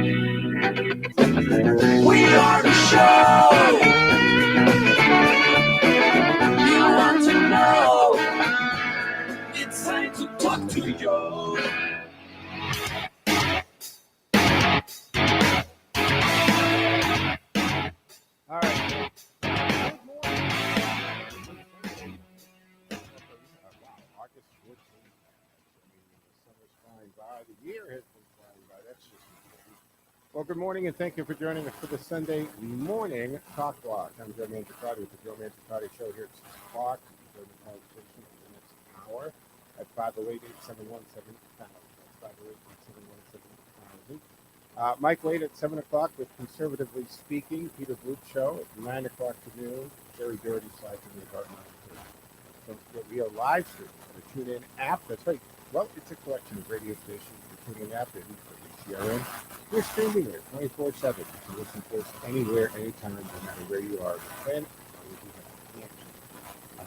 We are the show you want to know. It's time to talk to you. All right. Good morning. Wow, August 14th. I mean, the summer's flying by. The year has been flying by. That's just amazing. Well, good morning, and thank you for joining us for the Sunday morning talk block. I'm Joe Mangiacotti with the Joe Mangiacotti Show here at 6 o'clock. We're the conversation for the next hour at 508-871-7000. That's 508-871-7000. Mike Wade at 7 o'clock with Conservatively Speaking, Peter Bluth Show at 9 o'clock to noon, Jerry Doherty slides in the apartment. Don't forget, we are live streaming on the TuneIn app. That's right. Well, it's a collection of radio stations. The TuneIn app, it is for WCRN. We're streaming it 24/7. You can listen to us anywhere, anytime, no matter where you are. And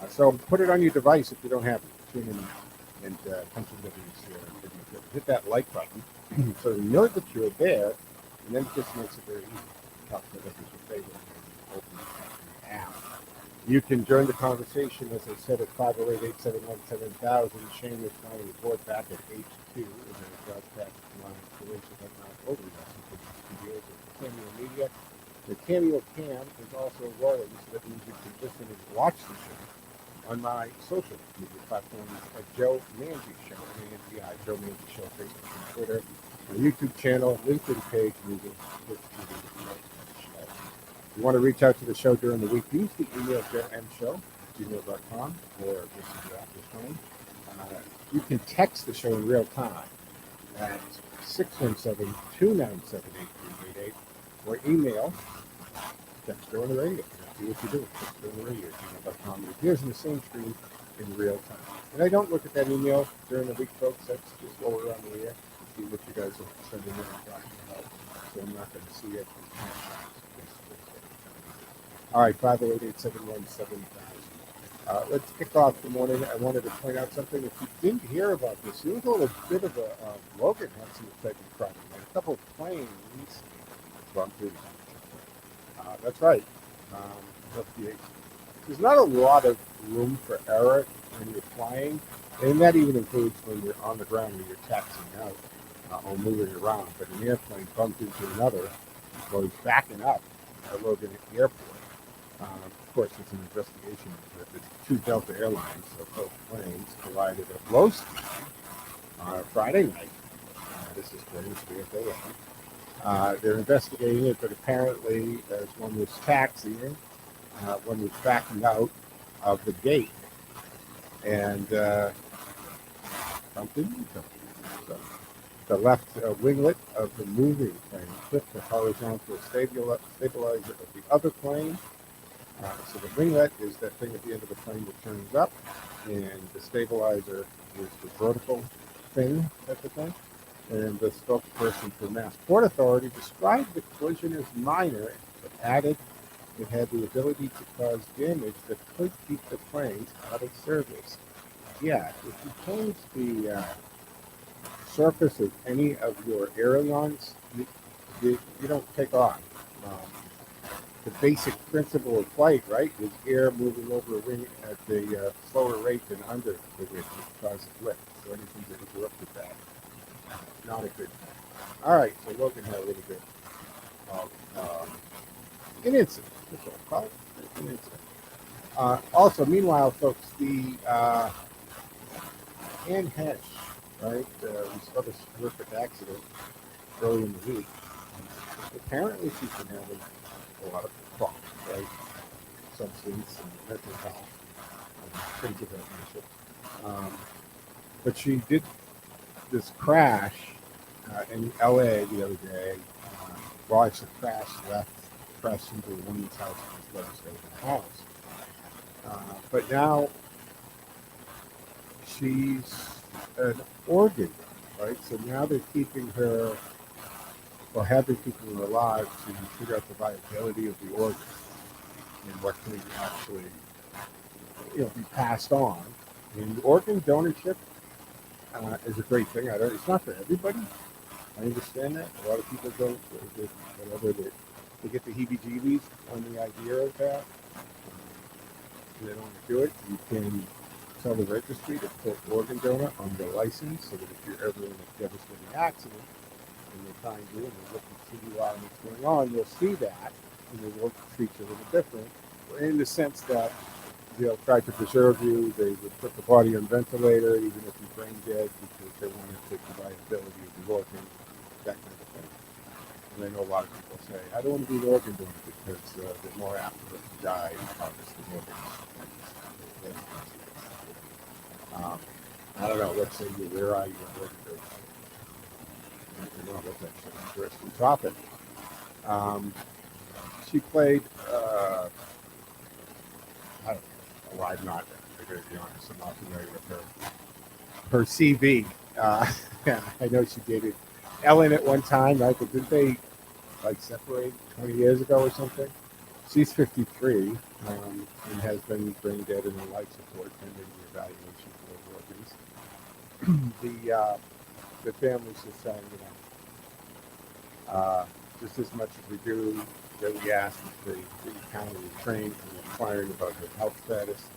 so put it on your device if you don't have it. Tune in and punch in WCRN. Hit that like button so you know that you're there, and then it just makes it very easy to talk to others your favorite and open the app. You can join the conversation, as I said, at 508-871-7000. Shane is flying the board back at H2 in the broadcast line installation at Mount Overless in the studios of Cameo Media. The Cameo Cam is also rolling, so that means you can listen and watch the show on my social media platforms at Joe Mangi Show, M-A-N-G-I, Joe Mangi Show, Facebook and Twitter, my YouTube channel, LinkedIn page, and you can If you want to reach out to the show during the week, use the email joemshow@gmail.com, or this is your office phone. You can text the show in real time at 617-297-8388, or email text during the radio. See what you do. Text during the radio at gmail.com. It appears on the same screen in real time. And I don't look at that email during the week, folks. That's just while we're on the air to see what you guys are sending in and talking about. So I'm not going to see it. All right, 508-871-7000. Let's kick off the morning. I wanted to point out something. If you didn't hear about this, there was a little bit of a Logan had some excitement crowding. A couple of planes bumped into. That's right. There's not a lot of room for error when you're flying, and that even includes when you're on the ground when you're taxiing out or moving around. But an airplane bumped into another while he's backing up at Logan Airport. Of course, it's an investigation. The two Delta Airlines, so both planes, collided at low speed on Friday night. This is Wednesday at AM. They're investigating it, but apparently, as one was taxiing, one was backing out of the gate and bumped into something. So the left winglet of the moving plane clipped the horizontal stabilizer of the other plane. So the winglet is that thing at the end of the plane that turns up, and the stabilizer is the vertical thing at the thing. And the spokesperson for Mass Port Authority described the collision as minor, but added it had the ability to cause damage that could keep the planes out of service. Yeah, if you change the surface of any of your ailerons, you don't take off. The basic principle of flight, right, is air moving over a wing at a slower rate than under the wing, which causes lift. So anything that interrupted that, not a good thing. All right, so Logan had a little bit of an incident. That's what I call it, an incident. Also, meanwhile, folks, the Anne Hesh, right, we saw this horrific accident early in the week. Apparently, she's been having a lot of problems, right? Substance and mental health, things of that nature. But she did this crash in LA the other day. Well, actually crashed into a woman's house and was let her stay in the house. But now she's an organ, right? So now they're keeping her, or have been keeping her alive to figure out the viability of the organ and what can actually, be passed on. And organ donorship is a great thing. It's not for everybody, I understand that. A lot of people don't, whatever, they get the heebie-jeebies on the idea of that. They don't want to do it. You can tell the registry to put organ donor on their license so that if you're ever in a devastating accident and they find you and they look and see you out and what's going on, you'll see that and they will treat you a little different. In the sense that they'll try to preserve you, they would put the body on ventilator even if you're brain dead because they want to take the viability of the organ, that kind of thing. And I know a lot of people say, I don't want to be an organ donor because they're more apt to die and harvest the organs. I don't know, let's say where are you in organ donor? I don't know, that's actually an interesting topic. She played, I don't know, well, I'm not, I gotta be honest, I'm not familiar with her CV. Yeah, I know she dated Ellen at one time, right? But didn't they like separate 20 years ago or something? She's 53 and has been brain dead and on life support pending the evaluation for organs. The family's just saying, just as much as we do, that we ask that the county refrain from inquiring about her health status.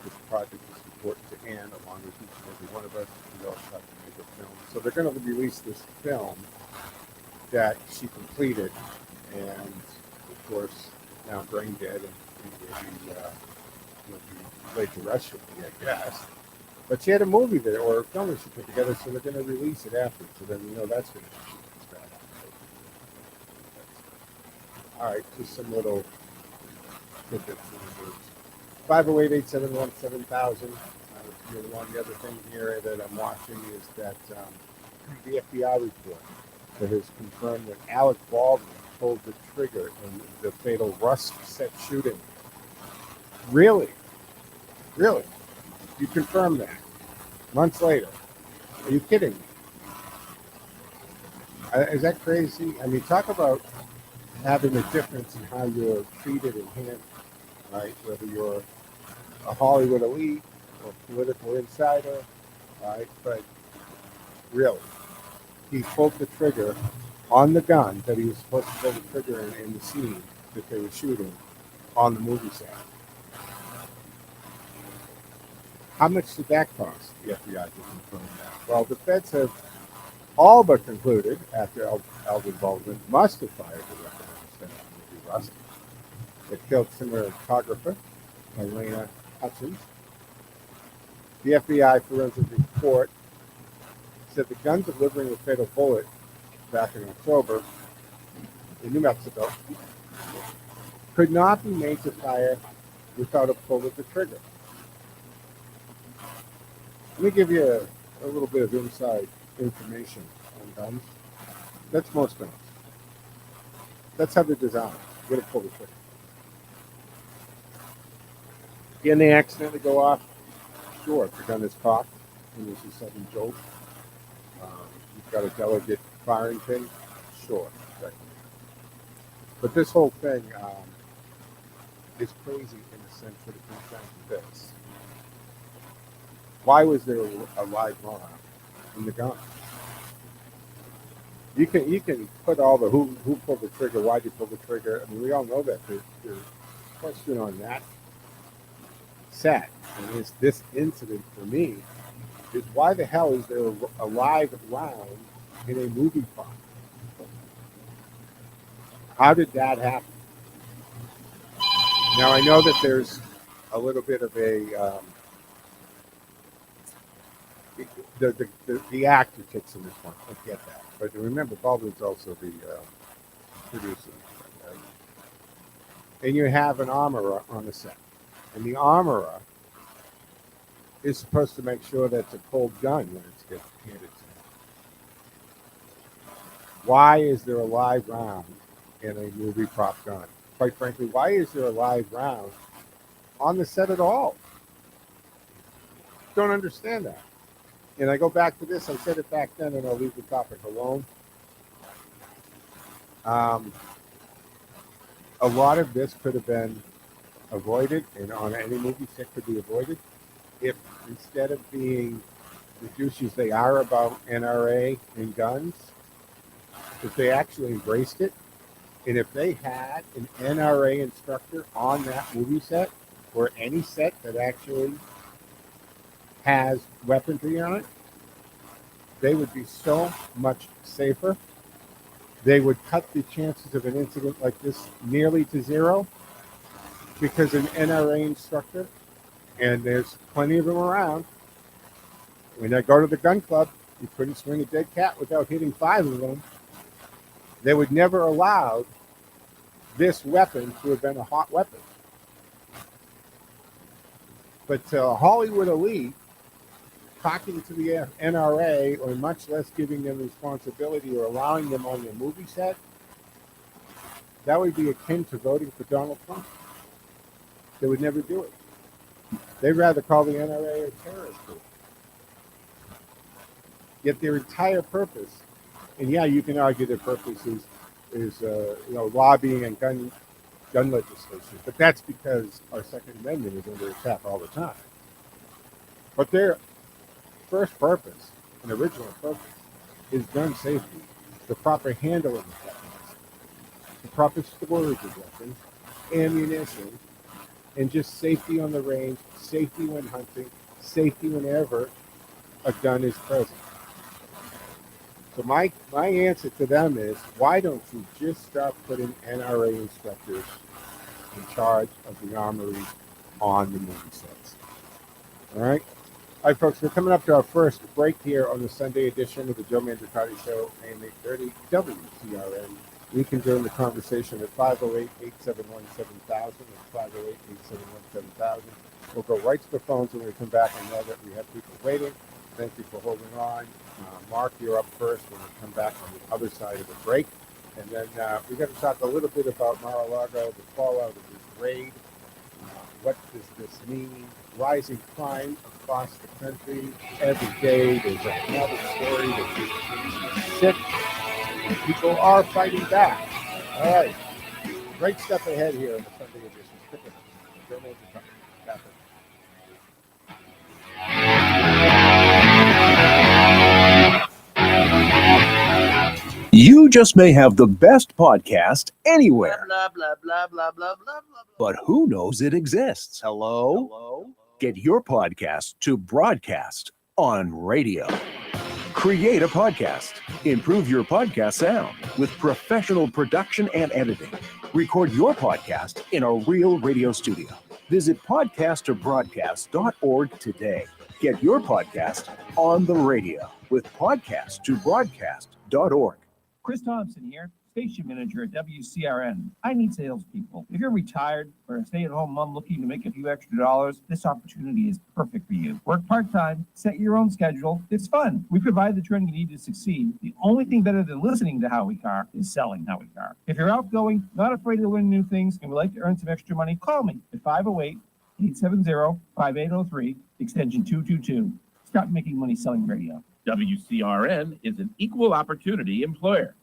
This project is important to Anne, along with each and every one of us. We also have to make a film. So they're going to release this film that she completed, and of course, now brain dead, and will be laid to rest shortly, I guess. But she had a movie there, or a film that she put together, so they're going to release it after. So then we know that's going to be bad. All right, just some little tidbits. 508-871-7000. One the other thing here that I'm watching is that the FBI report that has confirmed that Alec Baldwin pulled the trigger in the fatal Rust set shooting. Really? Really? You confirmed that? Months later? Are you kidding me? Is that crazy? I mean, talk about having a difference in how you're treated and handled, right? Whether you're a Hollywood elite or political insider, right? But really, he pulled the trigger on the gun that he was supposed to pull the trigger in the scene that they were shooting on the movie set. How much did that cost the FBI to confirm that? Well, the feds have all but concluded, after Alvin Baldwin must have fired the weapon on the set of the movie Rust, that killed cinematographer Elena Hutchins. The FBI forensic report said the gun delivering the fatal bullet back in October in New Mexico could not be made to fire without a pull of the trigger. Let me give you a little bit of inside information on guns. That's most guns. That's how they're designed. You gotta pull the trigger. Can they accidentally go off? Sure, if the gun is cocked and there's a sudden jolt. You've got a delicate firing pin. Sure, that can happen. But this whole thing is crazy in the sense that it comes down to this. Why was there a live round in the gun? You can put all the who pulled the trigger, why did you pull the trigger. I mean, we all know that. The question on that set, and is this incident for me, is why the hell is there a live round in a movie park? How did that happen? Now I know that there's a little bit of a the actor kicks in this one. I get that, but remember, Baldwin's also the producer, right? And you have an armorer on the set, and the armorer is supposed to make sure that it's a cold gun when it gets handed to him. Why is there a live round in a movie prop gun? Quite frankly, why is there a live round on the set at all? Don't understand that. And I go back to this, I said it back then, and I'll leave the topic alone. A lot of this could have been avoided, and on any movie set could be avoided, if instead of being the douches they are about NRA and guns, if they actually embraced it, and if they had an NRA instructor on that movie set, or any set that actually has weaponry on it, they would be so much safer. They would cut the chances of an incident like this nearly to zero, because an NRA instructor, and there's plenty of them around, when I go to the gun club, you couldn't swing a dead cat without hitting 5 of them. They would never allow this weapon to have been a hot weapon. But Hollywood elite talking to the NRA, or much less giving them responsibility or allowing them on their movie set, that would be akin to voting for Donald Trump. They would never do it. They'd rather call the NRA a terrorist group. Yet their entire purpose, and yeah, you can argue their purpose is lobbying and gun legislation, but that's because our Second Amendment is under attack all the time. But their first purpose and original purpose is gun safety, the proper handling of weapons, the proper storage of weapons, ammunition, and just safety on the range, safety when hunting, safety whenever a gun is present. So my answer to them is, why don't you just start putting NRA instructors in charge of the armories on the movie sets? All right? All right, folks, we're coming up to our first break here on the Sunday edition of the Joe Mangiacotti Show, AM 830 WCRN. We can join the conversation at 508-871-7000 and 508-871-7000. We'll go right to the phones when we come back. I know that we have people waiting. Thank you for holding on. Mark, you're up first when we come back on the other side of the break. And then we're going to talk a little bit about Mar-a-Lago, the fallout of this raid. What does this mean? Rising crime across the country. Every day there's another story that just makes you sick. And people are fighting back. All right. Great stuff ahead here in the Sunday edition. Stick with us. Joe Mangiacotti. You just may have the best podcast anywhere. Blah, blah, blah, blah, blah, blah, blah, blah. But who knows it exists? Hello? Get your podcast to broadcast on radio. Create a podcast. Improve your podcast sound with professional production and editing. Record your podcast in a real radio studio. Visit podcasttobroadcast.org today. Get your podcast on the radio with podcasttobroadcast.org. Chris Thompson here, station manager at WCRN. I need salespeople. If you're retired or a stay-at-home mom looking to make a few extra dollars, this opportunity is perfect for you. Work part-time, set your own schedule. It's fun. We provide the training you need to succeed. The only thing better than listening to Howie Carr is selling Howie Carr. If you're outgoing, not afraid to learn new things, and would like to earn some extra money, call me at 508-870-5803, extension 222. Start making money selling radio. WCRN is an equal opportunity employer.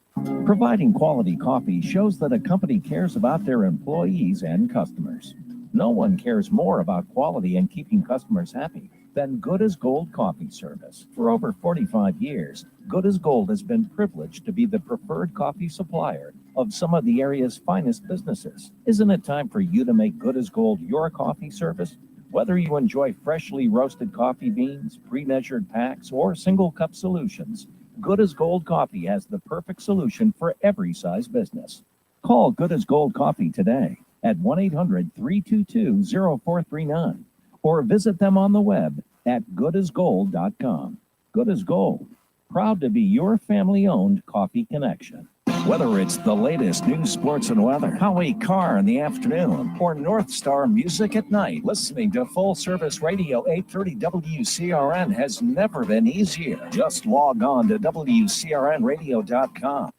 Providing quality coffee shows that a company cares about their employees and customers. No one cares more about quality and keeping customers happy than Good as Gold Coffee Service. For over 45 years, Good as Gold has been privileged to be the preferred coffee supplier of some of the area's finest businesses. Isn't it time for you to make Good as Gold your coffee service? Whether you enjoy freshly roasted coffee beans, pre-measured packs, or single cup solutions, Good as Gold Coffee has the perfect solution for every size business. Call Good as Gold Coffee today at 1-800-322-0439 or visit them on the web at goodasgold.com. Good as Gold, proud to be your family-owned coffee connection. Whether it's the latest news, sports, and weather, Howie Carr in the afternoon, or North Star music at night, listening to Full Service Radio 830 WCRN has never been easier. Just log on to WCRNradio.com.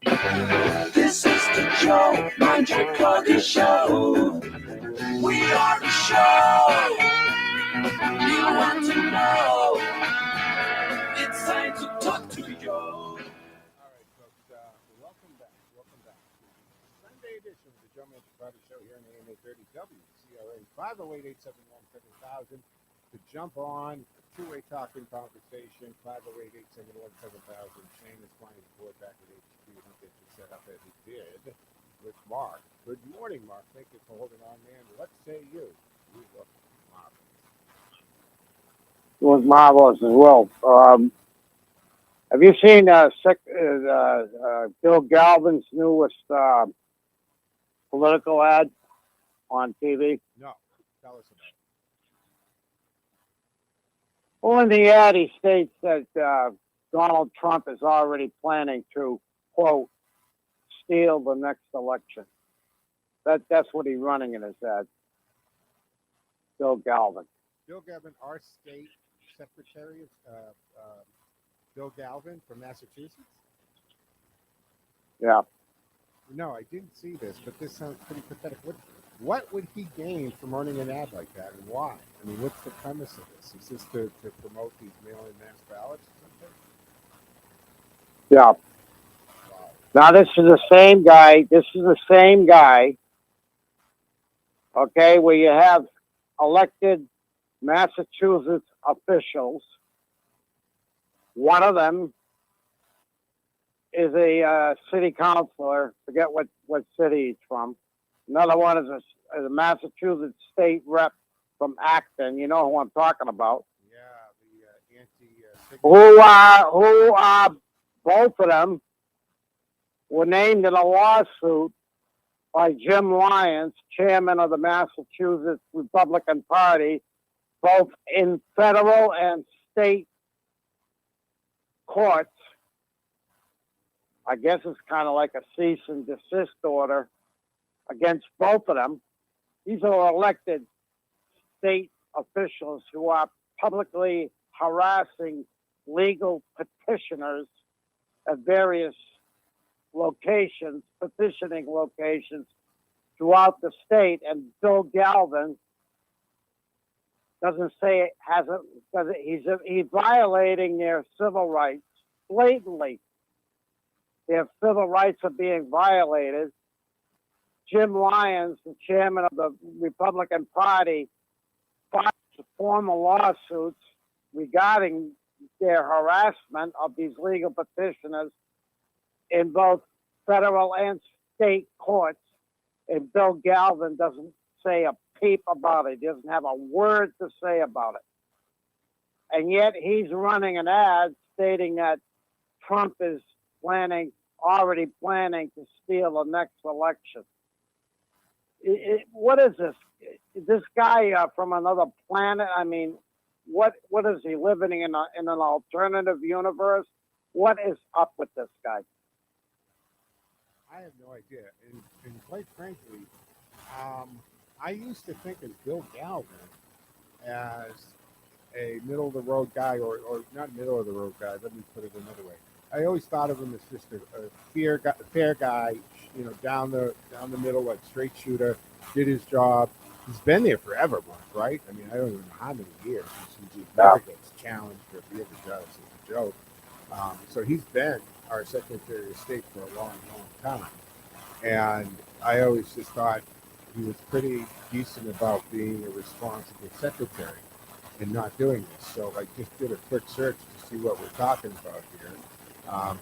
This is the Joe Mangiacotti Show. We are the show you want to know. It's time to talk to you. All right, folks, welcome back. Sunday edition of the Joe Mangiacotti Show here in AM 830 WCRN, 508-871-7000 to jump on a two-way talking conversation, 508-871-7000. Shane is flying aboard back at HQ. He'll get you thought that he did with Mark. Good morning, Mark. Thank you for holding on, man. What say you? You look marvelous. It was marvelous as well. Have you seen Bill Galvin's newest political ad on TV? No, tell us about it. Well, in the ad, he states that Donald Trump is already planning to, quote, steal the next election. That's what he's running in his ad. Bill Galvin. Bill Galvin, our state secretary, Bill Galvin from Massachusetts? Yeah. No, I didn't see this, but this sounds pretty pathetic. What would he gain from running an ad like that, and why? I mean, what's the premise of this? Is this to promote these mail-in mass ballots or something? Yeah. Wow. Now, this is the same guy. Okay, where you have elected Massachusetts officials. One of them is a city councilor. Forget what city he's from. Another one is a Massachusetts state rep from Acton. You know who I'm talking about. Yeah, the Who are both of them were named in a lawsuit by Jim Lyons, chairman of the Massachusetts Republican Party, both in federal and state courts. I guess it's kind of like a cease and desist order against both of them. These are elected state officials who are publicly harassing legal petitioners at various locations, petitioning locations throughout the state. And Bill Galvin he's violating their civil rights blatantly. Their civil rights are being violated. Jim Lyons, the chairman of the Republican Party, filed formal lawsuits regarding their harassment of these legal petitioners in both federal and state courts. And Bill Galvin doesn't say a peep about it. He doesn't have a word to say about it. And yet he's running an ad stating that Trump is already planning to steal the next election. What is this? Is this guy from another planet? I mean, what is he living in an alternative universe? What is up with this guy? I have no idea. And quite frankly, I used to think of Bill Galvin as a middle-of-the-road guy, or not middle-of-the-road guy, let me put it another way. I always thought of him as just a fair guy, you know, down the middle, like straight shooter, did his job. He's been there forever, Mark, right? I mean, I don't even know how many years. He never gets challenged, or if he ever does, it's a joke. So he's been our Secretary of State for a long, long time. And I always just thought he was pretty decent about being a responsible secretary and not doing this. So I just did a quick search to see what we're talking about here.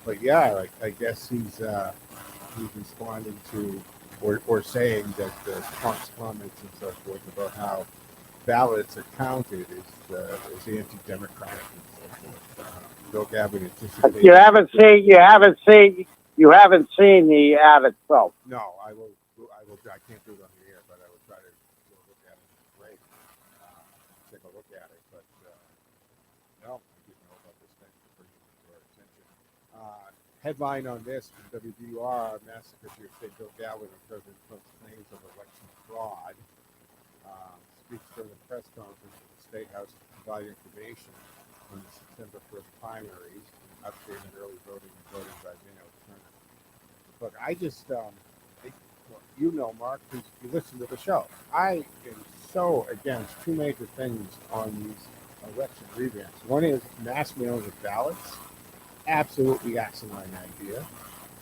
But yeah, I guess he's responding to or saying that Trump's comments and so forth about how ballots are counted is anti-democratic and so forth. Bill Galvin anticipates. You haven't seen the ad itself. No, I will. I can't do it on the air, but I will try to look at it. Great. Take a look at it, but no, I didn't know about this thing for bringing it to our attention. Headline on this from WWR: Mass Secretary of State Bill Galvin on President Trump's claims of election fraud. Speaks during a press conference at the State House to provide information on the September 1st primaries, and update on early voting and voting by mail turnout. Look, I just, you know, Mark, because you listen to the show, I am so against two major things on these election revamps. One is mass mailing of ballots. Absolutely asinine idea.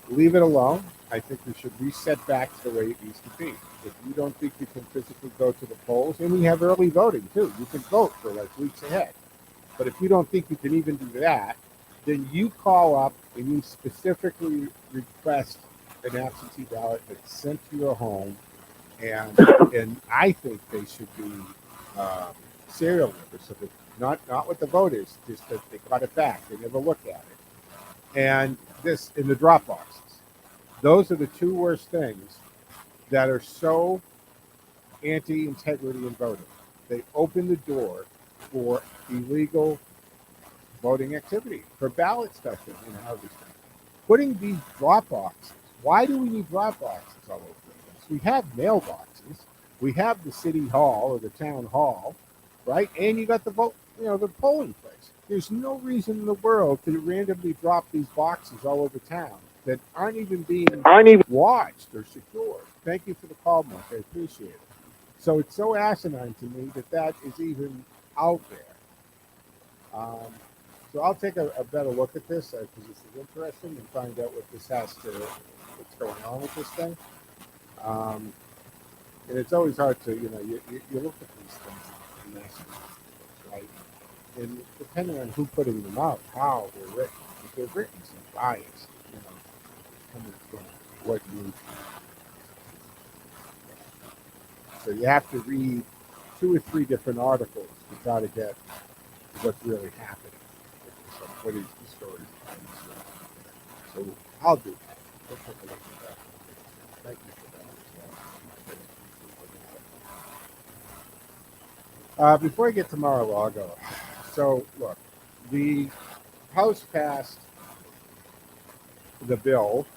Leave it alone. I think we should reset back to the way it used to be. If you don't think you can physically go to the polls, and we have early voting too, you can vote for like weeks ahead. But if you don't think you can even do that, then you call up and you specifically request an absentee ballot that's sent to your home, and I think they should be serial numbers, so that not what the vote is, just that they got it back. They never look at it. And this in the drop boxes. Those are the two worst things that are so anti-integrity in voting. They open the door for illegal voting activity, for ballot stuffing and harvesting. Putting these drop boxes. Why do we need drop boxes all over the place? We have mailboxes. We have the city hall or the town hall, right? And you got the vote, the polling place. There's no reason in the world to randomly drop these boxes all over town that aren't even being watched or secured. Thank you for the call, Mark. I appreciate it. So it's so asinine to me that is even out there. So I'll take a better look at this because this is interesting and find out what this has to, what's going on with this thing. And it's always hard to, you look at these things and ask, right? And depending on who's putting them out, how they're written, if they're written some bias, coming from what you. So you have to read 2 or 3 different articles to try to get what's really happening. So what is the story? So I'll do that. We'll take a look at that. Thank you for that. Before I get to Mar-a-Lago, so look, the House passed the bill,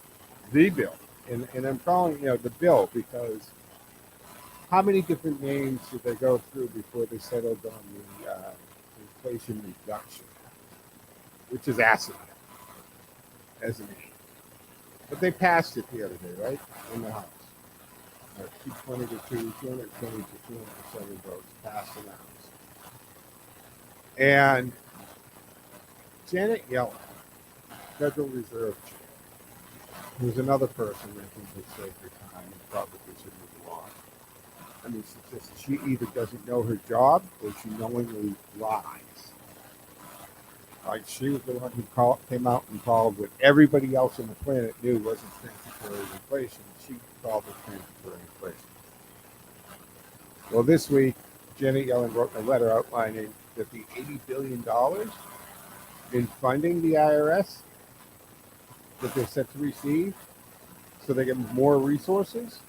and I'm calling the bill because how many different names did they go through before they settled on the Inflation Reduction, which is asinine as a name. But they passed it the other day, right, in the House. 220 to 220 to 207 votes passed in the House. And Janet Yellen, Federal Reserve Chair, who's another person that can just save your time and probably should move along. I mean, she either doesn't know her job or she knowingly lies. Like she was the one who came out and called what everybody else on the planet knew wasn't transitory inflation. She called it transitory inflation. Well, this week, Janet Yellen wrote a letter outlining that the $80 billion in funding the IRS that they're set to receive so they get more resources.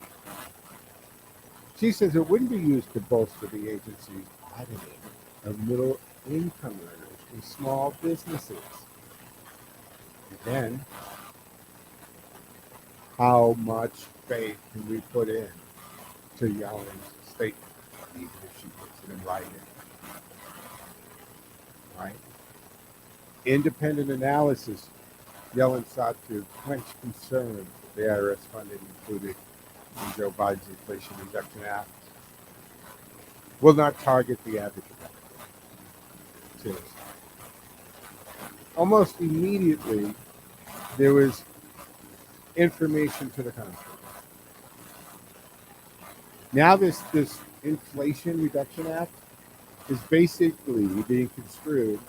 She says it wouldn't be used to bolster the agency's auditing of middle income earners and small businesses. Again, how much faith can we put in to Yellen's statement, even if she puts it in writing? Right? Independent analysis, Yellen sought to quench concern that the IRS funding included in Joe Biden's Inflation Reduction Act will not target the average American. Seriously. Almost immediately, there was information to the contrary. Now this Inflation Reduction Act is basically being construed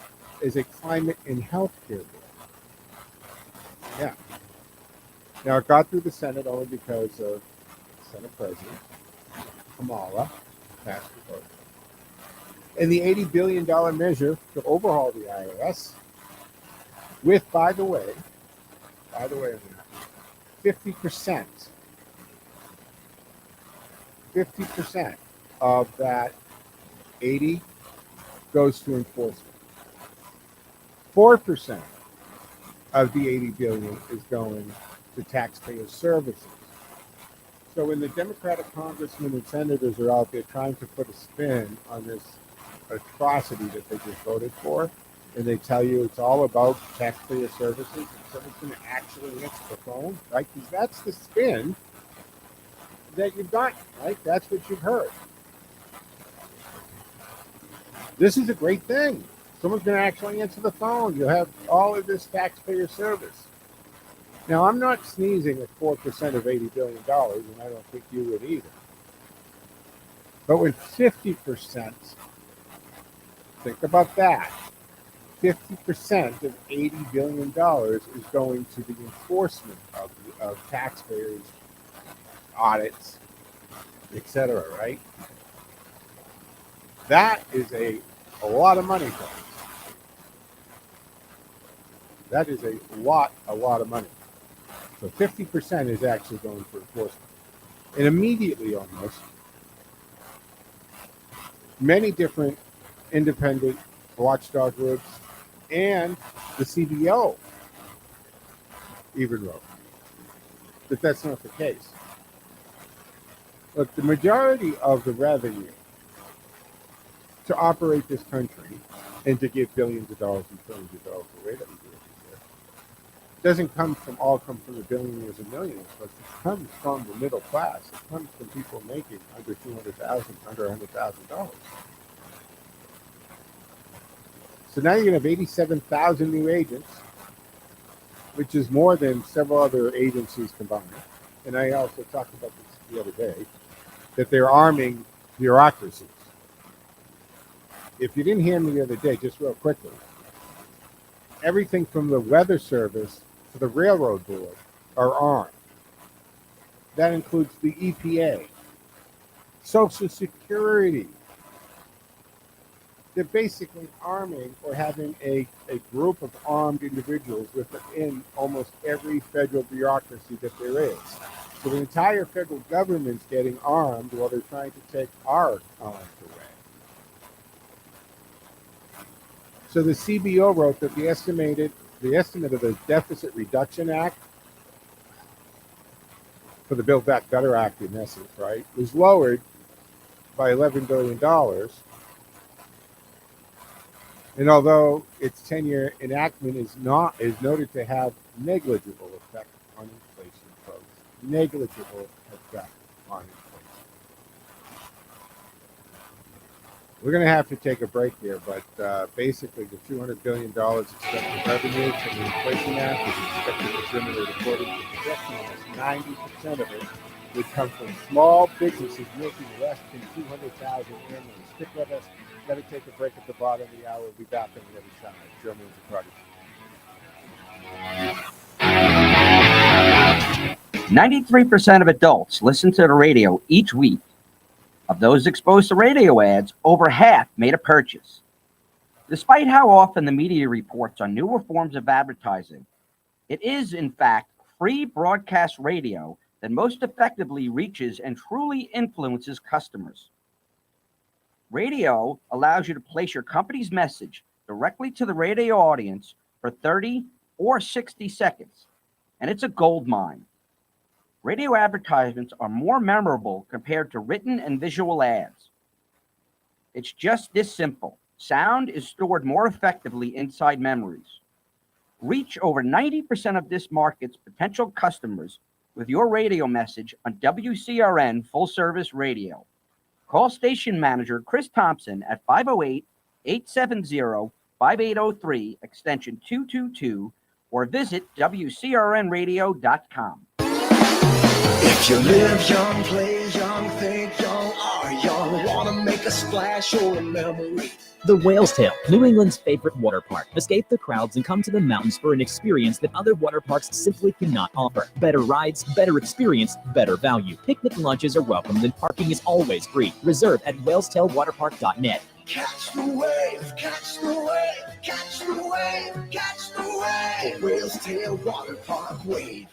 as a climate and health care bill. Yeah. Now it got through the Senate only because of Senate President Kamala passed the vote. And the $80 billion measure to overhaul the IRS with, by the way, 50% of that 80 goes to enforcement. 4% of the 80 billion is going to taxpayer services. So when the Democratic congressmen and senators are out there trying to put a spin on this atrocity that they just voted for, and they tell you it's all about taxpayer services, and someone's going to actually answer the phone, right? Because that's the spin that you've got, right? That's what you've heard. This is a great thing. Someone's going to actually answer the phone. You'll have all of this taxpayer service. Now, I'm not sneezing at 4% of $80 billion, and I don't think you would either. But when 50%, think about that, 50% of $80 billion is going to the enforcement of taxpayers' audits, etc., right? That is a lot of money, folks. That is a lot of money. So 50% is actually going for enforcement. And immediately almost, many different independent watchdog groups and the CBO even wrote that that's not the case. Look, the majority of the revenue to operate this country and to give billions of dollars and trillions of dollars away that we do every year doesn't come from the billionaires and millionaires, but it comes from the middle class. It comes from people making under $200,000, under $100,000. So now you're going to have 87,000 new agents, which is more than several other agencies combined. And I also talked about this the other day, that they're arming bureaucracies. If you didn't hear me the other day, just real quickly, everything from the Weather Service to the Railroad Board are armed. That includes the EPA, Social Security. They're basically arming or having a group of armed individuals within almost every federal bureaucracy that there is. So the entire federal government's getting armed while they're trying to take our arms away. So the CBO wrote that the estimate of the Deficit Reduction Act for the Build Back Better Act, in essence, right, was lowered by $11 billion. And although its 10-year enactment is noted to have negligible effect on inflation, folks, negligible effect on inflation. We're going to have to take a break here, but basically the $200 billion expected revenue from the Inflation Act is expected to generate, according to projections, 90% of it would come from small businesses making less than $200,000 annually. Stick with us. Got to take a break at the bottom of the hour. We'll be back on the other side. Joe Mangiacotti. 93% of adults listen to the radio each week. Of those exposed to radio ads, over half made a purchase. Despite how often the media reports on newer forms of advertising, it is, in fact, free broadcast radio that most effectively reaches and truly influences customers. Radio allows you to place your company's message directly to the radio audience for 30 or 60 seconds, and it's a gold mine. Radio advertisements are more memorable compared to written and visual ads. It's just this simple. Sound is stored more effectively inside memories. Reach over 90% of this market's potential customers with your radio message on WCRN Full Service Radio. Call station manager Chris Thompson at 508-870-5803, extension 222, or visit WCRNradio.com. If you live young, play young, think young, are young, want to make a splash or a memory. The Whale's Tail, New England's favorite water park. Escape the crowds and come to the mountains for an experience that other water parks simply cannot offer. Better rides, better experience, better value. Picnic lunches are welcomed and parking is always free. Reserve at whalestailwaterpark.net. Catch the wave, catch the wave, catch the wave, catch the wave. The Whale's Tail Water Park wave.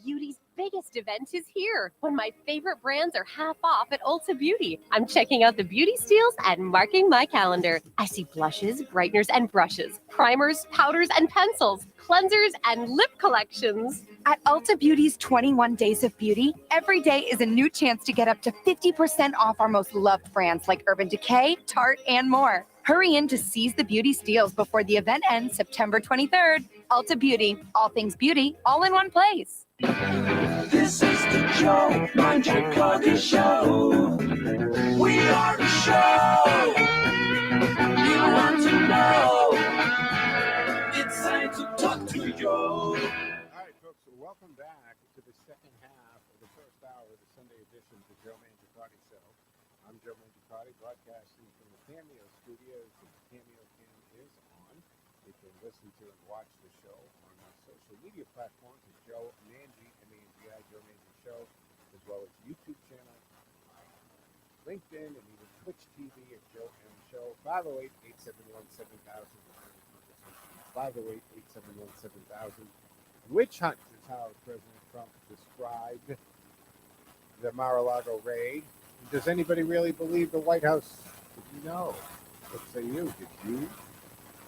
Beauty's biggest event is here when my favorite brands are half off at Ulta Beauty. I'm checking out the beauty steals and marking my calendar. I see blushes, brighteners, and brushes, primers, powders, and pencils, cleansers, and lip collections. At Ulta Beauty's 21 Days of Beauty, every day is a new chance to get up to 50% off our most loved brands like Urban Decay, Tarte, and more. Hurry in to seize the beauty steals before the event ends September 23rd. Ulta Beauty, all things beauty, all in one place. This is the Joe Mangiacotti Show. We are the show you want to know. It's time to talk to Joe. All right, folks, so welcome back to the second half of the first hour of the Sunday edition of the Joe Mangiacotti Show. I'm Joe Mangiacotti, broadcasting from the Cameo Studios. The Cameo Cam is on. You can listen to and watch the show on our social media platforms at Joe Mangi, M-A-N-G-I, Joe Mangi Show, as well as YouTube channel, LinkedIn, and even Twitch TV at Joe M Show. 508-871-7000. 508-871-7000. Witch hunt is how President Trump described the Mar-a-Lago raid. Does anybody really believe the White House? No. What say you? Did you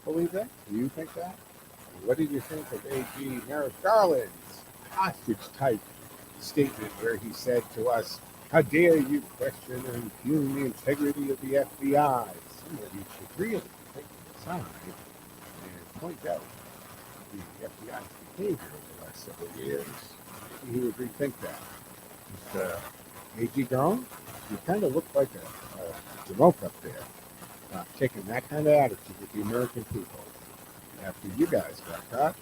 believe that? Do you think that? What did you think of AG Merrick Garland's hostage-type statement where he said to us, "How dare you question or impugn the integrity of the FBI?" Somebody should really take it aside and point out the FBI's behavior over the last several years. Maybe he would rethink that. A.G. Garland, you kind of look like a Jamoke up there, taking that kind of attitude with the American people. After you guys got caught,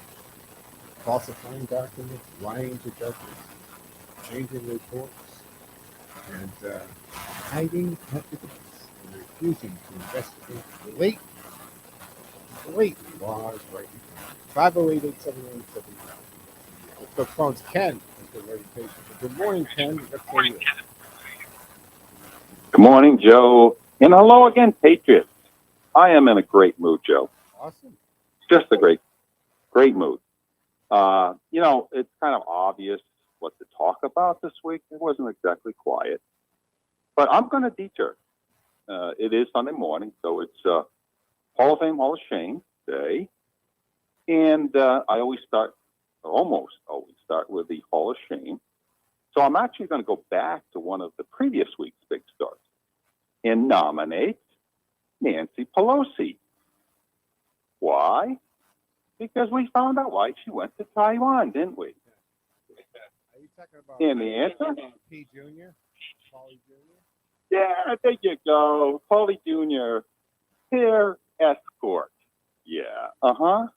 falsifying documents, lying to judges, changing reports, and hiding evidence and refusing to investigate blatant laws right in front of you. 508-871-7000. Let's go phones. Ken has been very patient. Good morning, Ken. Good morning. Good morning, Joe. And hello again, Patriots. I am in a great mood, Joe. Awesome. Just a great mood. It's kind of obvious what to talk about this week. It wasn't exactly quiet. But I'm going to detour. It is Sunday morning, so it's Hall of Fame, Hall of Shame day. And I almost always start with the Hall of Shame. So I'm actually going to go back to one of the previous week's big stars and nominate Nancy Pelosi. Why? Because we found out why she went to Taiwan, didn't we? Are you talking about And the answer? P. Jr.? Paulie Jr.? Yeah, there you go. Paulie Jr., peer escort. Yeah, uh-huh.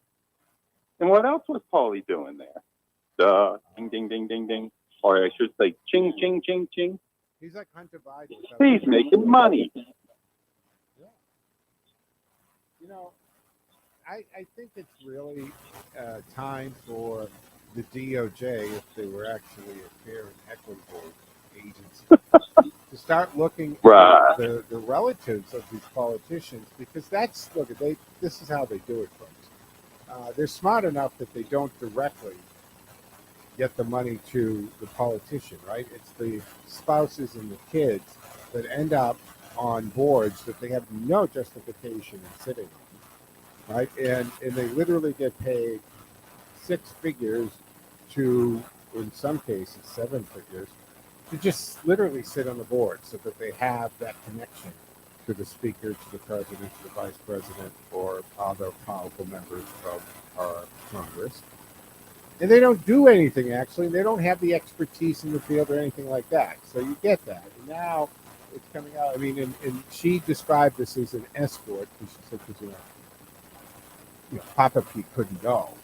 And what else was Paulie doing there? Ding, ding, ding, ding, ding. Or I should say, ching, ching, ching, ching. He's like Hunter Biden. He's making money. Yeah. You know, I think it's really time for the DOJ, if they were actually a fair and equitable agency, to start looking at the relatives of these politicians, because this is how they do it, folks. They're smart enough that they don't directly get the money to the politician, right? It's the spouses and the kids that end up on boards that they have no justification in sitting on, right? And they literally get paid six figures to, in some cases, seven figures, to just literally sit on the board so that they have that connection to the speaker, to the president, to the vice president, or other powerful members of our Congress. And they don't do anything, actually. They don't have the expertise in the field or anything like that. So you get that. And now it's coming out. I mean, and she described this as an escort, because she said, because, Papa Pete couldn't go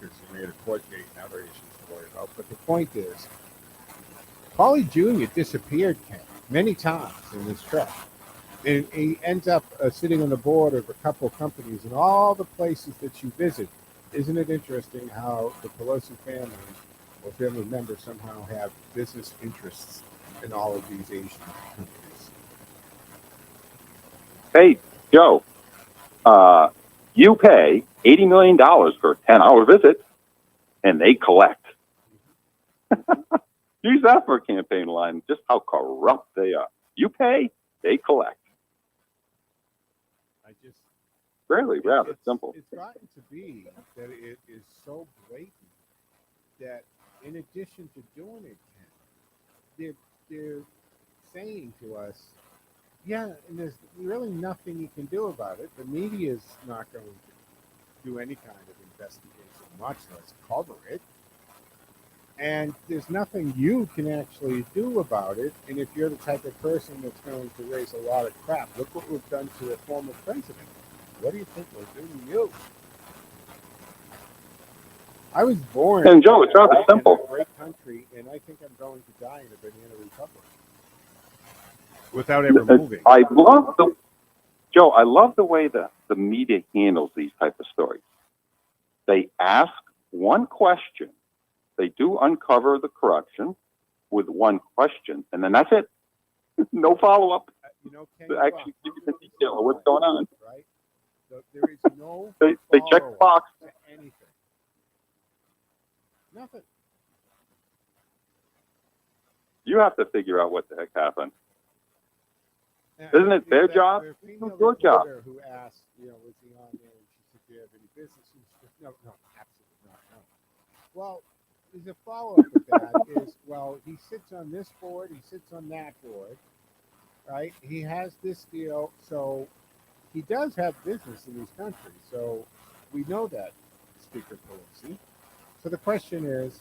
because he made a court date and other issues to worry about. But the point is, Paulie Jr. disappeared, Ken, many times in this trip. And he ends up sitting on the board of a couple of companies in all the places that you visit. Isn't it interesting how the Pelosi family or family members somehow have business interests in all of these Asian countries? Hey, Joe, you pay $80 million for a 10-hour visit, and they collect. Use that for a campaign line, just how corrupt they are. You pay, they collect. Rather simple. It's gotten to be that it is so blatant that in addition to doing it, they're saying to us, yeah, and there's really nothing you can do about it. The media is not going to do any kind of investigation, much less cover it. And there's nothing you can actually do about it. And if you're the type of person that's going to raise a lot of crap, look what we've done to a former president. What do you think we'll do to you? I was born and Joe, it's rather simple. In a great country, and I think I'm going to die in a banana republic. without ever moving. I love Joe, I love the way the media handles these type of stories. They ask one question, they do uncover the corruption with one question, and then that's it. No follow up. To actually give you the detail of what's going on. Right? So there is no They check the box. to anything. Nothing. You have to figure out what the heck happened. Isn't it their job? It's your job. Who asked, was he on there? And she said, do you have any business? And she said, no, absolutely not. No. Well, there's a follow-up with that is, well, he sits on this board, he sits on that board, right? He has this deal, so he does have business in these countries. So we know that, Speaker Pelosi. So the question is,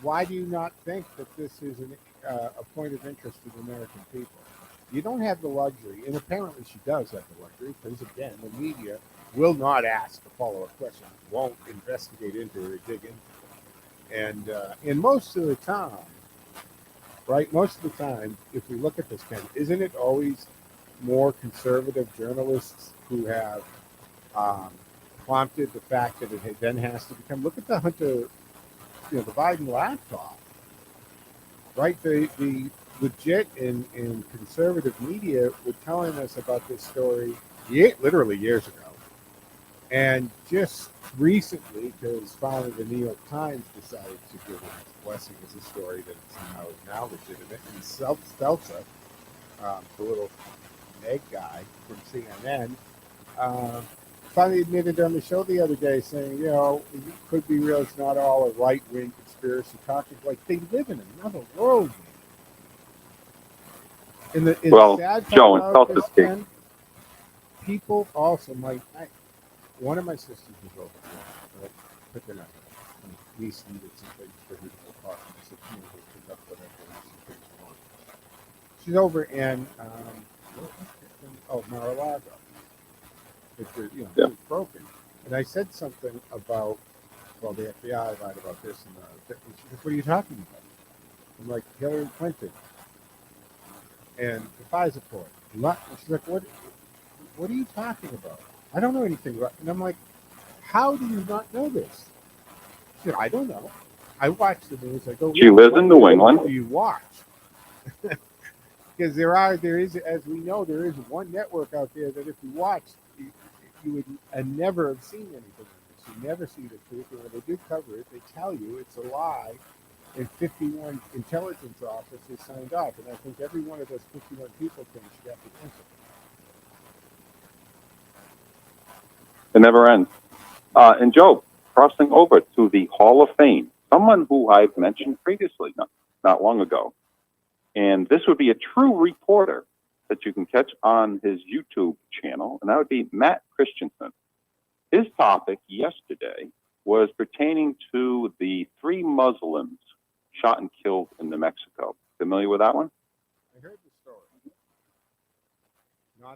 why do you not think that this is a point of interest to the American people? You don't have the luxury, and apparently she does have the luxury, because again, the media will not ask a follow-up question, won't investigate into it or dig into it. And most of the time, right, if we look at this, Ken, isn't it always more conservative journalists who have prompted the fact that it then has to become, look at the Hunter, the Biden laptop, right? The legit and conservative media were telling us about this story literally years ago. And just recently, because finally the New York Times decided to give it its blessing as a story that is now legitimate, and Stelza, the little egg guy from CNN, finally admitted on the show the other day saying, it could be real, it's not all a right-wing conspiracy talking. Like, they live in another world, man. Well, sad Joe, in about this, self-esteem. Ken, people also one of my sisters was over here, right? Picking up. My niece needed some things for her apartment. I said, come on, we'll pick up whatever some things you want. She's over in, Mar-a-Lago. It's broken. And I said something about, the FBI lied about this. And she said, what are you talking about? I'm like, Hillary Clinton and the FISA court. And she's like, what are you talking about? I don't know anything about it. And I'm like, how do you not know this? She said, I don't know. I watch the news. I go, she lives in New England. What do you watch? Because there is, as we know, there is one network out there that if you watch, you would never have seen anything like this. You never see the truth. And when they do cover it, they tell you it's a lie. And 51 intelligence officers signed off. And I think every one of those 51 people should have to answer. It never ends. And Joe, crossing over to the Hall of Fame, someone who I've mentioned previously, not long ago. And this would be a true reporter that you can catch on his YouTube channel, and that would be Matt Christensen. His topic yesterday was pertaining to the 3 Muslims shot and killed in New Mexico. Familiar with that one? I heard the story.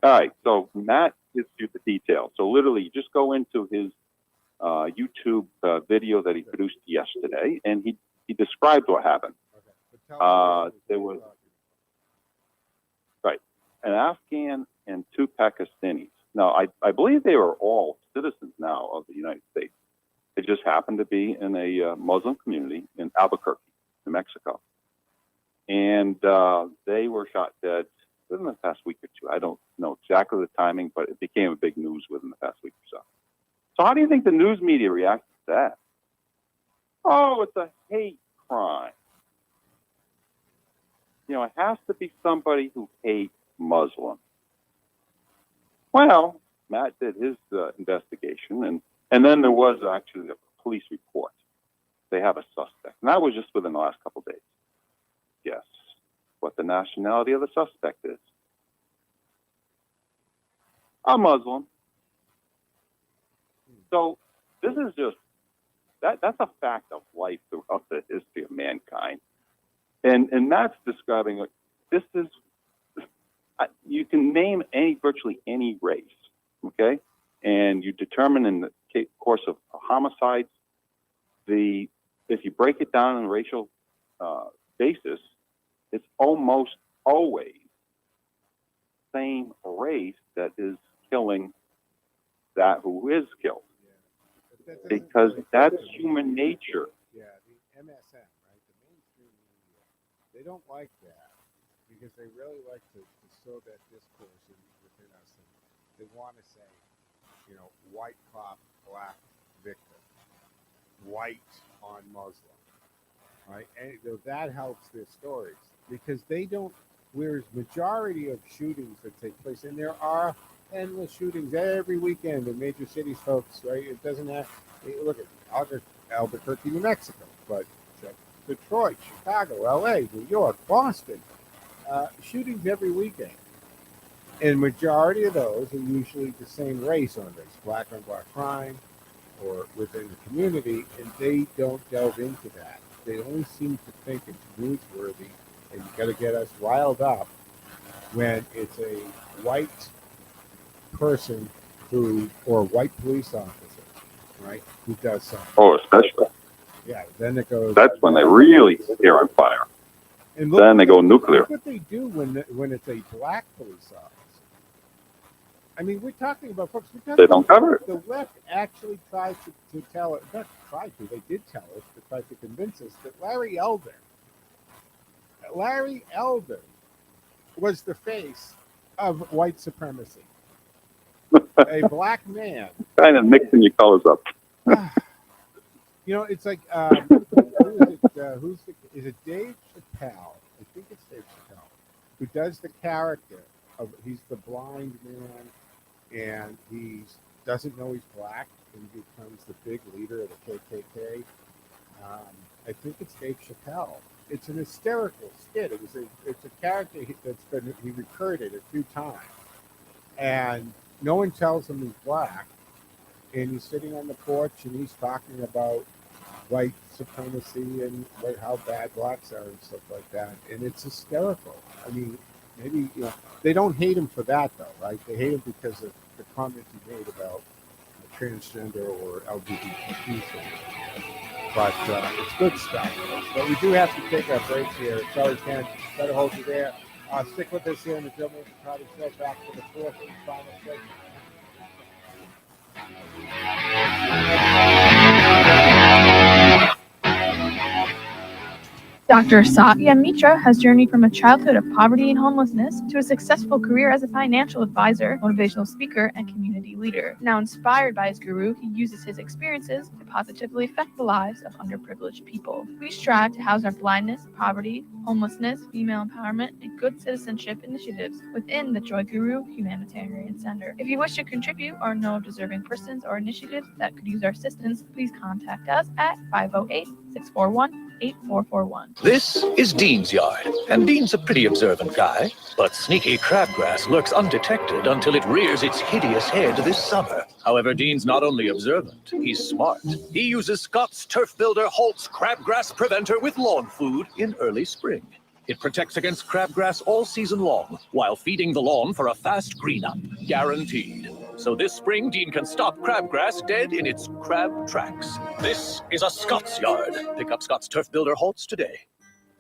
All right, so Matt gives you the details. So literally, you just go into his YouTube video that he produced yesterday, and he described what happened. There was an Afghan and 2 Pakistanis. Now, I believe they were all citizens now of the United States. They just happened to be in a Muslim community in Albuquerque, New Mexico. And they were shot dead within the past week or two. I don't know exactly the timing, but it became a big news within the past week or so. So how do you think the news media reacted to that? Oh, it's a hate crime. It has to be somebody who hates Muslims. Well, Matt did his investigation, and then there was actually a police report. They have a suspect, and that was just within the last couple of days. Guess what the nationality of the suspect is? A Muslim. So this is just that's a fact of life throughout the history of mankind. And Matt's describing this is, you can name virtually any race, okay? And you determine in the course of homicides, if you break it down on a racial basis, it's almost always same race that is killing that who is killed. Because that's human nature. Yeah, the MSM, right? The mainstream media, they don't like that because they really like to sow that discourse within us. And they want to say, you know, white cop, black victim, white on Muslim, right? And that helps their stories because they don't. Whereas majority of shootings that take place, and there are endless shootings every weekend in major cities, folks, right? It doesn't have. Look at Albuquerque, New Mexico, but Detroit, Chicago, L.A., New York, Boston, shootings every weekend. And majority of those are usually the same race on race, black on black crime, or within the community, and they don't delve into that. They only seem to think it's newsworthy, and you got to get us riled up when it's a white person or white police officer, right, who does something. Oh, especially. Yeah, then it goes. That's when they really hear on fire. And then they go nuclear. Look what they do when it's a black police officer. I mean, we're talking about, folks, They don't cover it. The left actually tried to tell it, not tried to, they did tell us, they tried to convince us that Larry Elder was the face of white supremacy. A black man. Kind of mixing your colors up. You know, it's like, is it Dave Chappelle? I think it's Dave Chappelle, who does the character of, he's the blind man, and he doesn't know he's black, and he becomes the big leader of the KKK. I think it's Dave Chappelle. It's an hysterical skit. It's a character he recurred it a few times, and no one tells him he's black, and he's sitting on the porch and he's talking about white supremacy and how bad blacks are and stuff like that, and it's hysterical. I mean, maybe, you know, they don't hate him for that though, right? They hate him because of the comments he made about transgender or LGBT things. But it's good stuff. But we do have to take our break here. Sorry, Ken. Better hold you there. Stick with us here in the Joe Mangiacotti Show. Back for the fourth and final segment. Dr. Satya Mitra has journeyed from a childhood of poverty and homelessness to a successful career as a financial advisor, motivational speaker, and community leader. Now inspired by his guru, he uses his experiences to positively affect the lives of underprivileged people. We strive to house our blindness, poverty, homelessness, female empowerment, and good citizenship initiatives within the Joy Guru Humanitarian Center. If you wish to contribute or know deserving persons or initiatives that could use our assistance, please contact us at 508-641-8441. This is Dean's yard, and Dean's a pretty observant guy, but sneaky crabgrass lurks undetected until it rears its hideous head this summer. However, Dean's not only observant, he's smart. He uses Scott's Turf Builder Holt's Crabgrass Preventer with lawn food in early spring. It protects against crabgrass all season long, while feeding the lawn for a fast green-up, guaranteed. So this spring, Dean can stop crabgrass dead in its crab tracks. This is a Scott's yard. Pick up Scott's Turf Builder Holtz today.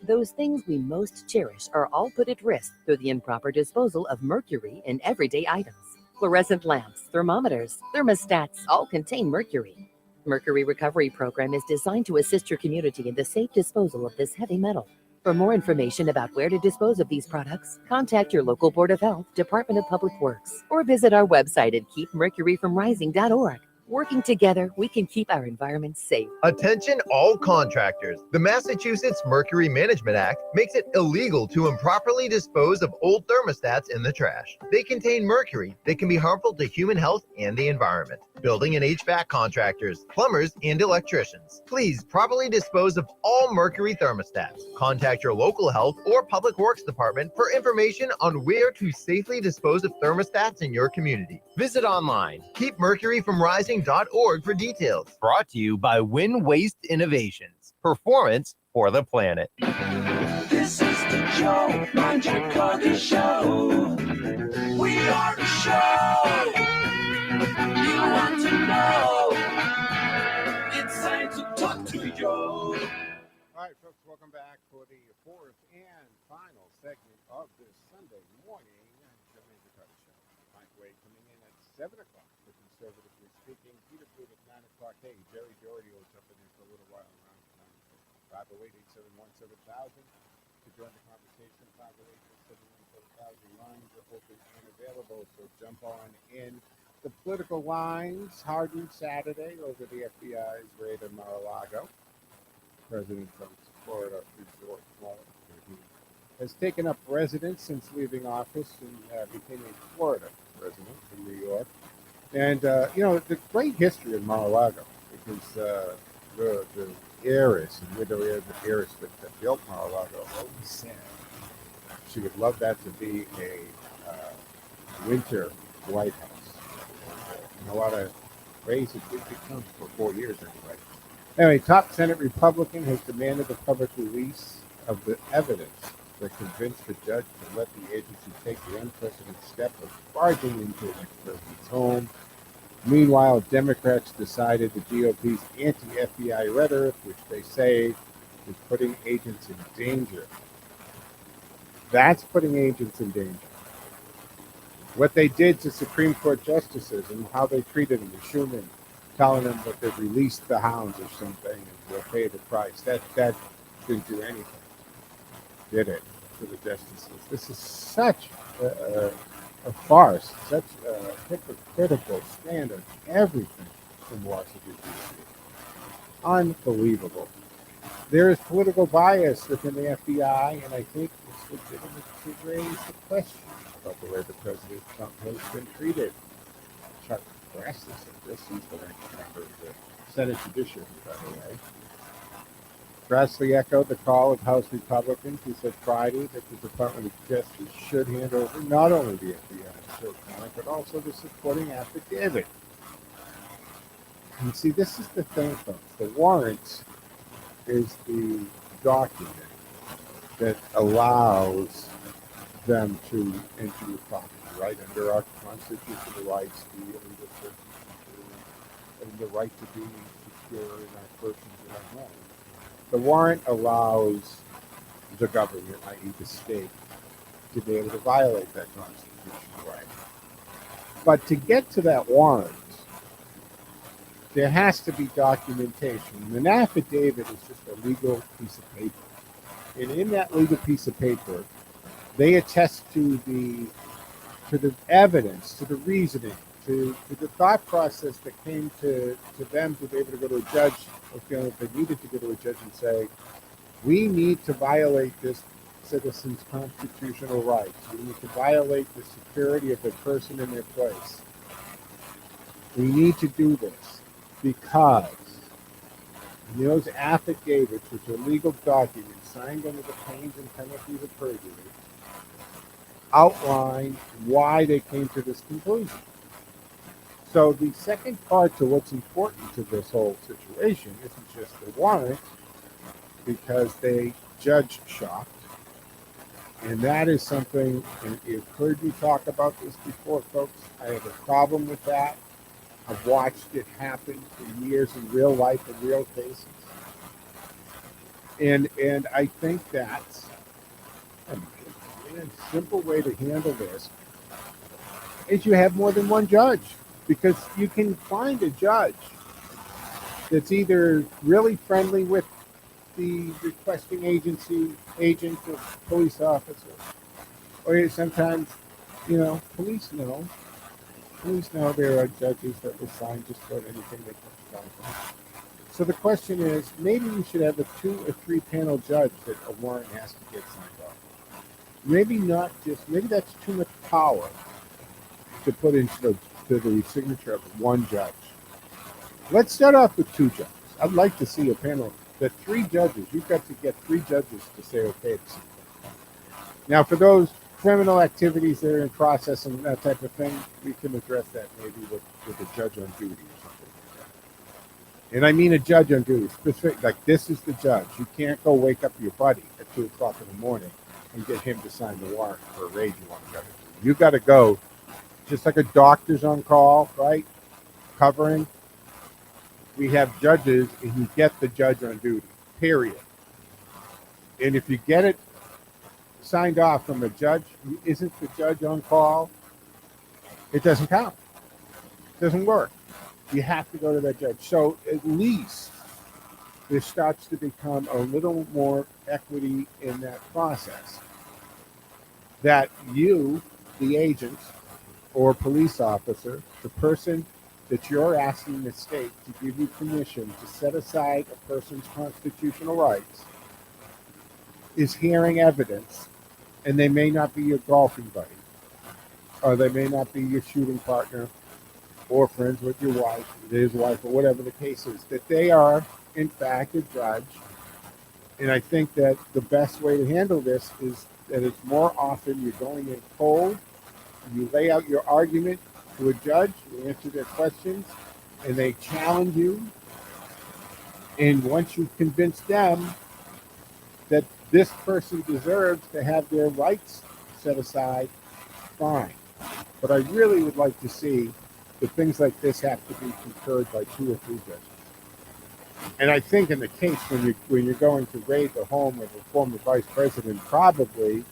Those things we most cherish are all put at risk through the improper disposal of mercury in everyday items. Fluorescent lamps, thermometers, thermostats all contain mercury. Mercury Recovery Program is designed to assist your community in the safe disposal of this heavy metal. For more information about where to dispose of these products, contact your local Board of Health, Department of Public Works, or visit our website at keepmercuryfromrising.org. Working together, we can keep our environment safe. Attention all contractors. The Massachusetts Mercury Management Act makes it illegal to improperly dispose of old thermostats in the trash. They contain mercury that can be harmful to human health and the environment. Building and HVAC contractors, plumbers, and electricians, please properly dispose of all mercury thermostats. Contact your local health or public works department for information on where to safely dispose of thermostats in your community. Visit online, keepmercuryfromrising.org for details. Brought to you by Win Waste Innovations. Performance for the planet. This is the Joe Mangiacotti Show. We are the show you want to know. It's time to talk to Joe. All right, folks, welcome back for the fourth and final segment of this Sunday morning Joe way, coming in at 7 o'clock for Conservatively Speaking. Peter Fruit at 9 o'clock. Hey, Jerry Doherty was up in there for a little while around 508-871-7000 to join the conversation. 508-871-7000 lines are open and available, so jump on in. The political lines hardened Saturday over the FBI's raid in Mar-a-Lago. President Trump's Florida resort, Florida, has taken up residence since leaving office and became a Florida resident from New York. And, the great history of Mar-a-Lago, because the heiress, and widow heiress that built Mar-a-Lago, always said she would love that to be a winter White House. And a lot of raises did become for 4 years anyway. Anyway, top Senate Republican has demanded the public release of the evidence that convinced the judge to let the agency take the unprecedented step of barging into the president's home. Meanwhile, Democrats decided the GOP's anti-FBI rhetoric, which they say is putting agents in danger. That's putting agents in danger. What they did to Supreme Court justices and how they treated them, Schumer, telling them that they've released the hounds or something and they'll pay the price. That didn't do anything, did it, to the justices? This is such a farce, such a hypocritical standard, everything from Washington, D.C. Unbelievable. There is political bias within the FBI, and I think it's legitimate to raise the question about the way the President Trump has been treated. Chuck Grassley said this. He's the ranking member of the Senate Judiciary, by the way. Grassley echoed the call of House Republicans who said Friday that the Department of Justice should hand over not only the FBI search warrant, but also the supporting affidavit. And see, this is the thing, folks. The warrant is the document that allows them to enter your property, right? Under our constitutional rights, and the right to be secure in our persons and our home. The warrant allows the government, i.e. the state, to be able to violate that constitutional right. But to get to that warrant, there has to be documentation. An affidavit is just a legal piece of paper. And in that legal piece of paper, they attest to the evidence, to the reasoning, to the thought process that came to them to be able to go to a judge, or feeling that they needed to go to a judge and say, we need to violate this citizen's constitutional rights. We need to violate the security of the person in their place. We need to do this because those affidavits, which are legal documents signed under the pains and penalties of perjury, outline why they came to this conclusion. So the second part to what's important to this whole situation isn't just the warrant, because they judge shopped. And that is something, and you've heard me talk about this before, folks. I have a problem with that. I've watched it happen for years in real life, in real cases. And I think that's a simple way to handle this is you have more than one judge, because you can find a judge that's either really friendly with the requesting agent or police officer, or sometimes, police know there are judges that will sign just about anything they can sign. So the question is, maybe we should have a 2 or 3 panel judge that a warrant has to get signed off. Maybe that's too much power to put into the signature of one judge. Let's start off with 2 judges. I'd like to see a panel that 3 judges, you've got to get 3 judges to say okay to something. Now, for those criminal activities that are in process and that type of thing, we can address that maybe with a judge on duty or something like that. And I mean a judge on duty, specific, like this is the judge. You can't go wake up your buddy at 2 o'clock in the morning and get him to sign the warrant for a raid you want to go to. You got to go, just like a doctor's on call, right? Covering. We have judges, and you get the judge on duty, period. And if you get it signed off from a judge who isn't the judge on call, it doesn't count. It doesn't work. You have to go to that judge. So at least there starts to become a little more equity in that process. That you, the agent or police officer, the person that you're asking the state to give you permission to set aside a person's constitutional rights, is hearing evidence, and they may not be your golfing buddy, or they may not be your shooting partner, or friends with your wife, his wife, or whatever the case is, that they are, in fact, a judge. And I think that the best way to handle this is that it's more often you're going in cold, you lay out your argument to a judge, you answer their questions, and they challenge you. And once you've convinced them that this person deserves to have their rights set aside, fine. But I really would like to see that things like this have to be concurred by 2 or 3 judges. And I think in the case when you're going to raid the home of a former vice president, probably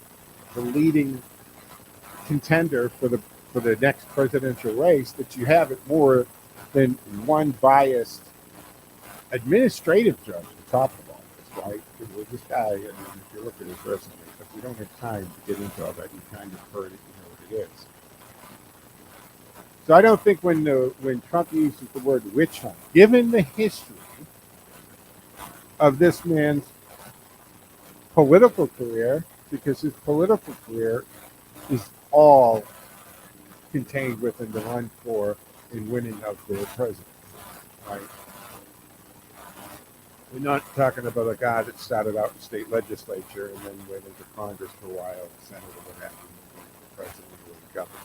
the leading contender for the next presidential race, that you have it more than one biased administrative judge at the top of all this, right? Because this guy, I mean, if you look at his resume, but we don't have time to get into all that. You kind of heard it, you know what it is. So I don't think when Trump uses the word witch hunt, given the history of this man's political career, because his political career is all contained within the run for and winning of the president, right? We're not talking about a guy that started out in state legislature and then went into Congress for a while, the Senate, or what have you, the president or the governor.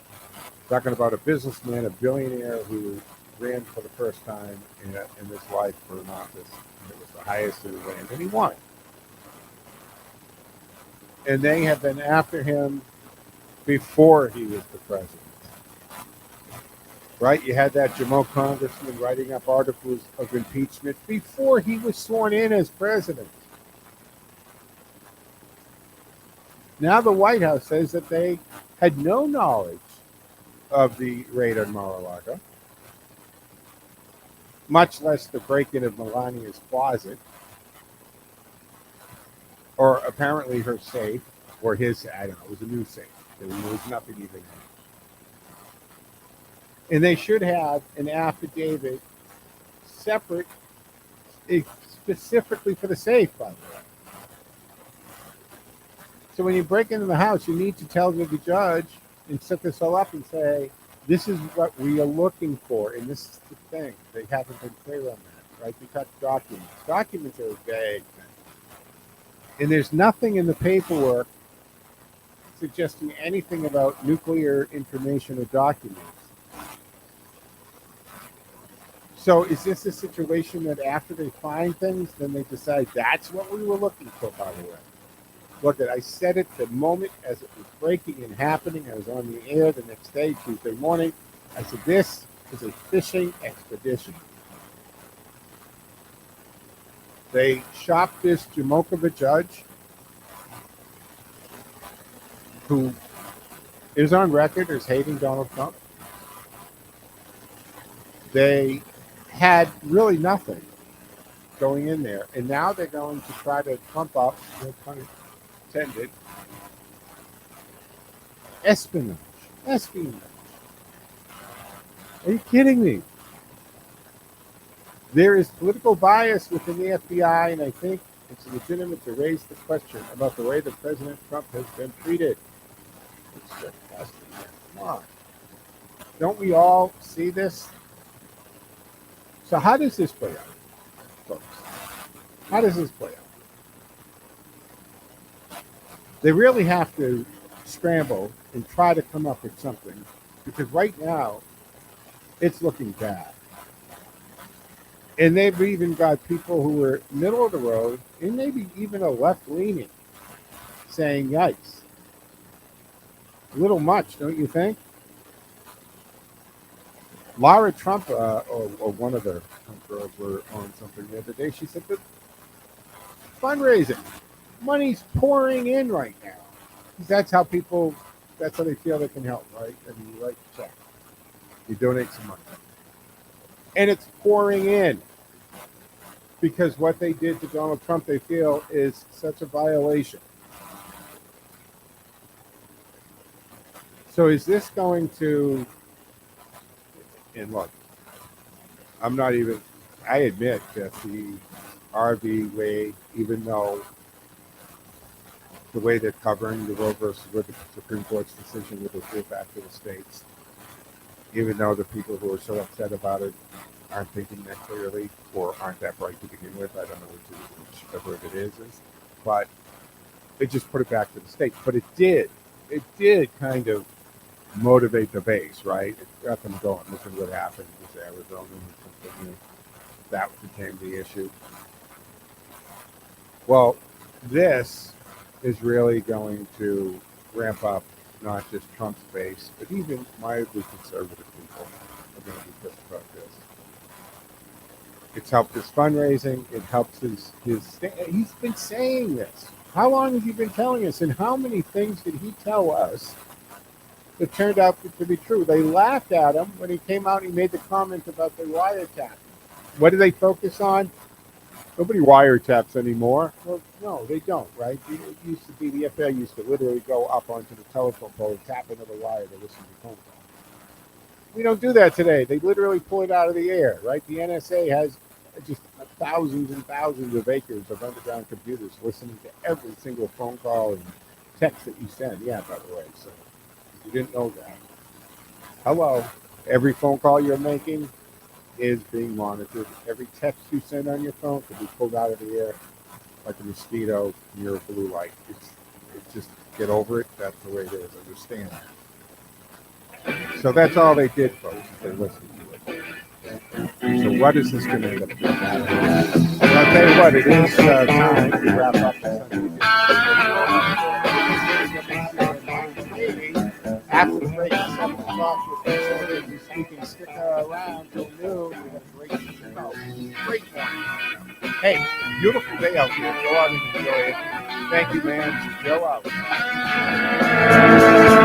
We're talking about a businessman, a billionaire who ran for the first time in his life for an office. It was the highest in the land, and he won. And they have been after him before he was the president. Right? You had that Jamal congressman writing up articles of impeachment before he was sworn in as president. Now the White House says that they had no knowledge of the raid on Mar-a-Lago, much less the break-in of Melania's closet, or apparently her safe, or his, I don't know, it was a new safe. There was nothing even in it. And they should have an affidavit separate, specifically for the safe, by the way. So when you break into the house, you need to tell the judge and set this all up and say, this is what we are looking for, and this is the thing. They haven't been clear on that, right? Because documents. Documents are a vague thing. And there's nothing in the paperwork suggesting anything about nuclear information or documents. So is this a situation that after they find things, then they decide that's what we were looking for, by the way? Look, I said it the moment as it was breaking and happening. I was on the air the next day, Tuesday morning. I said, this is a fishing expedition. They shopped this Jamokovic judge, who is on record as hating Donald Trump. They had really nothing going in there, and now they're going to try to trump up, no pun intended, espionage. Are you kidding me? There is political bias within the FBI, and I think it's legitimate to raise the question about the way that President Trump has been treated. It's disgusting, man. Come on. Don't we all see this? So how does this play out, folks? How does this play out? They really have to scramble and try to come up with something, because right now it's looking bad. And they've even got people who are middle of the road, and maybe even a left-leaning, saying, yikes. A little much, don't you think? Laura Trump, or one of the Trump girls, were on something the other day. She said that fundraising, money's pouring in right now. That's how they feel they can help, right? I mean, you write the check. You donate some money. And it's pouring in because what they did to Donald Trump, they feel, is such a violation. So is this going to, and look, I'm not even, I admit that the RV way, even though the way they're covering the Roe versus Wade, the Supreme Court's decision with the give back to the states, even though the people who are so upset about it aren't thinking that clearly or aren't that bright to begin with, I don't know whichever it is, but they just put it back to the states. But it did kind of motivate the base, right? It got them going. Look at what happened with Arizona and Pennsylvania. That became the issue. Well, this is really going to ramp up not just Trump's base, but even mildly conservative people are going to be pissed about this. It's helped his fundraising. It helps his. He's been saying this. How long has he been telling us? And how many things did he tell us that turned out to be true? They laughed at him when he came out and he made the comment about the wiretap. What do they focus on? Nobody wiretaps anymore. Well, no, they don't, right? It used to be the FBI used to literally go up onto the telephone pole and tap into the wire to listen to phone calls. We don't do that today. They literally pull it out of the air, right? The NSA has just thousands and thousands of acres of underground computers listening to every single phone call and text that you send. Yeah, by the way, so you didn't know that. Hello. Every phone call you're making is being monitored. Every text you send on your phone could be pulled out of the air like a mosquito near a blue light. It's just get over it. That's the way it is. Understand that. So that's all they did, folks. They listened to it. So what is this going to end up doing? Well, I'll tell you what, it is time to wrap up the Sunday. After the break, 7 o'clock, we'll be speaking. Stick around till noon. We have a great show. Great morning. Hey, beautiful day out here. Go out and enjoy it. Thank you, man. Joe out.